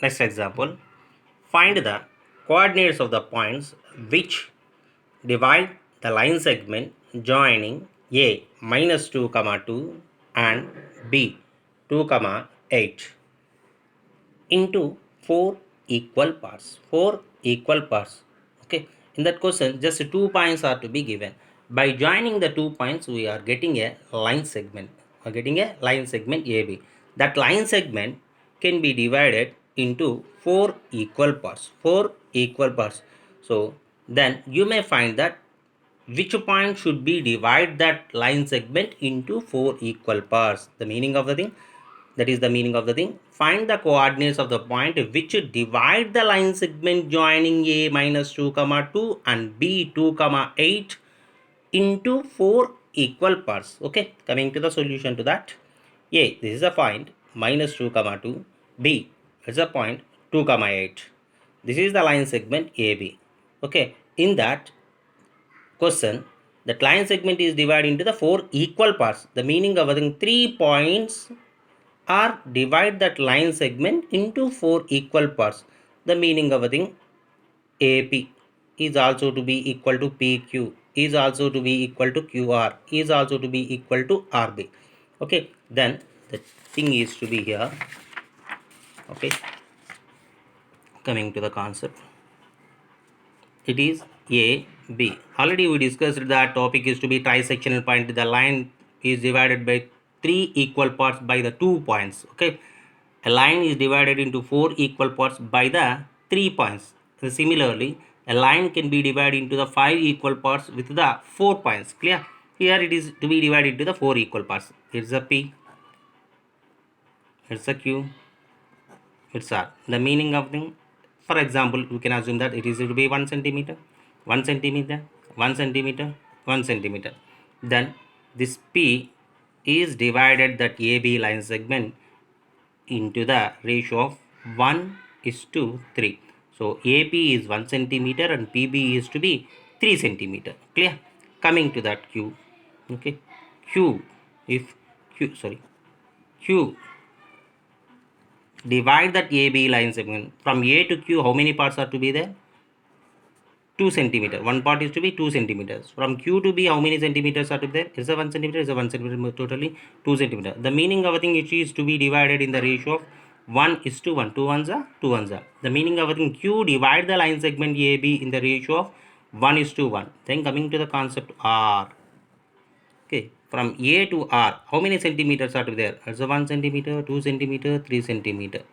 Next example, find the coordinates of the points which divide the line segment joining A minus 2 comma 2 and B 2 comma 8 into 4 equal parts. 4 equal parts. Okay, in that question just 2 points are to be given. By joining the 2 points we are getting a line segment. We are getting a line segment AB. That line segment can be divided into 4 equal parts. 4 equal parts. So then you may find that which point should be divide that line segment into 4 equal parts. The meaning of the thing, that is the meaning of the thing. Find the coordinates of the point which divide the line segment joining A minus 2 comma 2 and B 2 comma 8 into 4 equal parts. Okay, coming to the solution to that. A, this is a point minus 2 comma 2. B is a point 2 comma 8. This is the line segment AB. Okay, in that question, the line segment is divided into the 4 equal parts. The meaning of the 3 points are divide that line segment into 4 equal parts. The meaning of a thing AP is also to be equal to PQ, is also to be equal to QR, is also to be equal to RB. Okay, then the thing is to be here. Okay, coming to the concept, it is AB. Already we discussed that topic is to be trisectional point. The line is divided by 3 equal parts by the 2 points. Okay, a line is divided into 4 equal parts by the 3 points. So similarly, a line can be divided into the 5 equal parts with the 4 points. Clear? Here it is to be divided into the 4 equal parts. It's a P, it's a Q, it's R. The meaning of thing, for example, you can assume that it is to be 1 centimeter, 1 centimeter, 1 centimeter, 1 centimeter. Then this P is divided that AB line segment into the ratio of 1 is to 3. So AP is 1 centimeter and PB is to be 3 centimeter. Clear? Coming to that Q. Okay. Q, if Q divide that AB line segment from A to Q, how many parts are to be there? 2 centimeter. One part is to be 2 centimeters. From Q to B, how many centimeters are to be there? Is a 1 centimeter, is a 1 centimeter, totally 2 centimeter. The meaning of a thing, it is to be divided in the ratio of 1 is to 1. 2 ones are 2 ones are. The meaning of a thing, Q divide the line segment AB in the ratio of 1 is to 1. Then coming to the concept R. Okay, from A to R, how many centimeters are to be there? It's a 1 centimeter, 2 centimeter, 3 centimeter.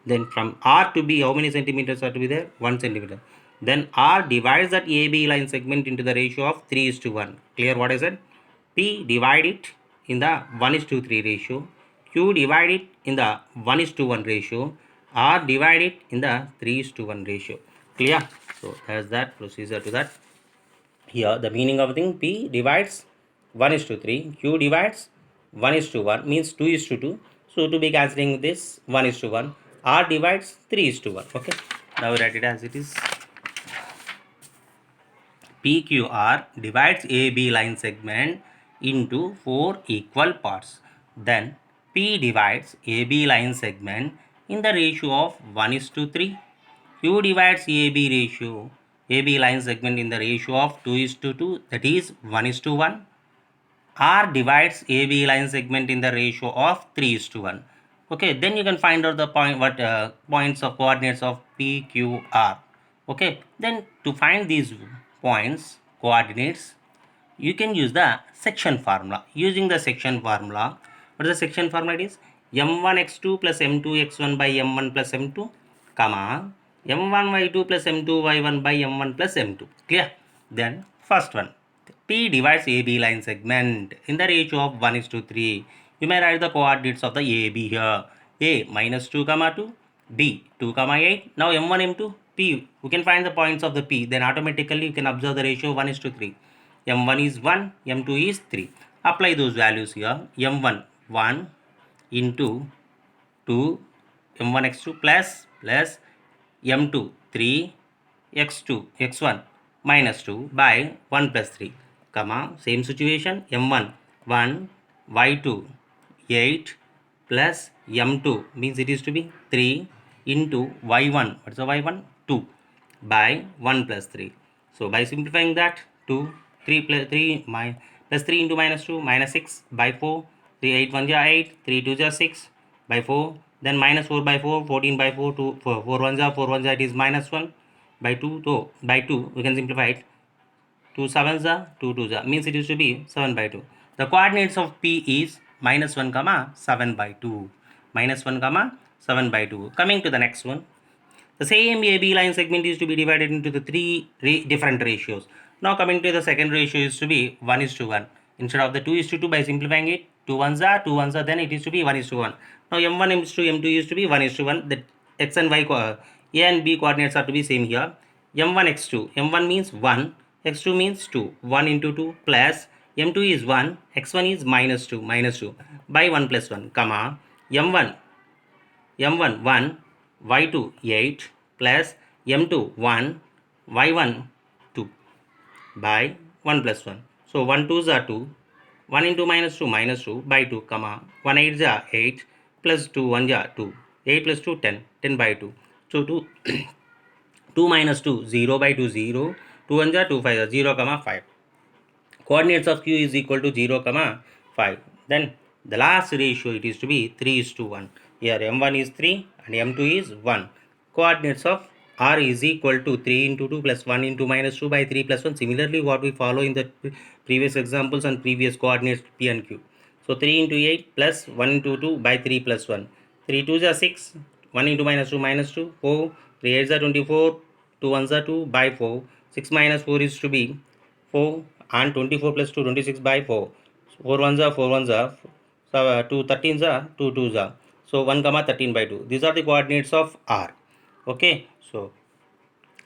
Then from R to B, how many centimeters are to be there? 1 centimeter. Then R divides that AB line segment into the ratio of 3 is to 1. Clear what I said? P divide it in the 1 is to 3 ratio. Q divide it in the 1 is to 1 ratio. R divide it in the 3 is to 1 ratio. Clear? So that's that procedure to that. Here the meaning of the thing, P divides 1 is to 3, Q divides 1 is to 1, means 2 is to 2. So to be cancelling this 1 is to 1, R divides 3 is to 1. Okay, now write it as it is. PQR divides AB line segment into 4 equal parts. Then P divides AB line segment in the ratio of 1 is to 3. Q divides AB line segment in the ratio of 2 is to 2, that is 1 is to 1. R divides AB line segment in the ratio of 3 is to 1. Okay, then you can find out the points of coordinates of PQR. Okay, then to find these points coordinates, you can use the section formula. Using the section formula, what is the section formula? It is m1x2 plus m2x1 by m1 plus m2, comma m1y2 plus m2y1 by m1 plus m2. Clear? Then first one, P divides AB line segment in the ratio of 1 is to 3. You may write the coordinates of the AB here. A minus 2 comma 2, B 2 comma 8. Now m1 m2 P, we can find the points of the P, then automatically you can observe the ratio 1 is to 3. m1 is 1, m2 is 3. Apply those values here. m1 1 into 2 m1x2 plus m2 3 x2 x1 minus 2 by 1 plus 3, comma same situation, m1 1 y2 8 plus m2 means it is to be 3 into y1, what's the y1? 2 by 1 plus 3. So by simplifying that, 2, 3 plus 3 plus 3 into minus 2, minus 6 by 4, 3, 8 1 ja 8, 3 2 ja 6 by 4, then minus 4 by 4, 14 by 4, 2, 4 1 ja, 4 1 ja, it is minus 1 by 2, so by 2 we can simplify it. 2 sevens are 2 twos are means it is to be 7 by 2. The coordinates of P is minus 1 comma 7 by 2. Minus 1 comma 7 by 2. Coming to the next one. The same AB line segment is to be divided into the three different ratios. Now coming to the second ratio is to be 1 is to 1. Instead of the 2 is to 2, by simplifying it, 2 ones are 2 ones are, then it is to be 1 is to 1. Now M1 is to M2 is to be 1 is to 1. The X and Y A and B coordinates are to be same here. M1 X2. M1 means 1. X2 means 2. 1 into 2 plus M2 is 1. X1 is minus 2. Minus 2 by 1 plus 1, comma M1 1, y2 8 plus m2 1, y1 2 by 1 plus 1. So 1 2s are 2, 1 into minus 2 by 2, comma 1 8s are 8 plus 2 1s are 2, 8 plus 2 10, 10 by 2. So 2 2 minus 2, 0 by 2 0, 2 1s are 2 5 are 0 comma 5. Coordinates of q is equal to 0 comma 5. Then the last ratio, it is to be 3 is to 1. Here m1 is 3 and m2 is 1. Coordinates of r is equal to 3 into 2 plus 1 into minus 2 by 3 plus 1. Similarly what we follow in the previous examples and previous coordinates p and q. So 3 into 8 plus 1 into 2 by 3 plus 1. 3 2s are 6, 1 into minus 2 4, 3 8s are 24, 2 1s are 2 by 4, 6 minus 4 is to be 4, and 24 plus 2 26 by 4, 4 ones are 4 ones are, so 2 13s are 2 2s are, so 1 comma 13 by 2. These are the coordinates of r. Okay, so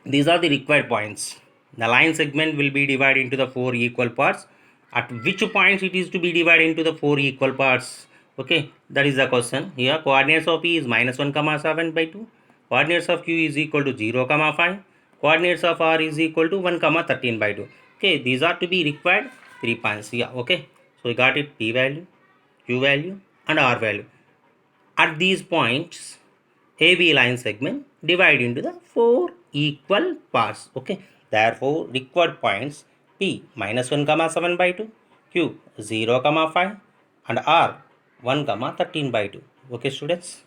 these are the required points. The line segment will be divided into the 4 equal parts. At which points it is to be divided into the 4 equal parts? Okay, that is the question. Here coordinates of P is minus 1 comma 7 by 2. Coordinates of Q is equal to 0 comma 5. Coordinates of R is equal to 1 comma 13 by 2. Okay, these are to be required 3 points. Yeah, okay. So we got it, P value, Q value and R value. At these points, AB line segment divide into the 4 equal parts. Okay, therefore required points P minus 1 comma 7 by 2, Q 0 comma 5 and R 1 comma 13 by 2. Okay students.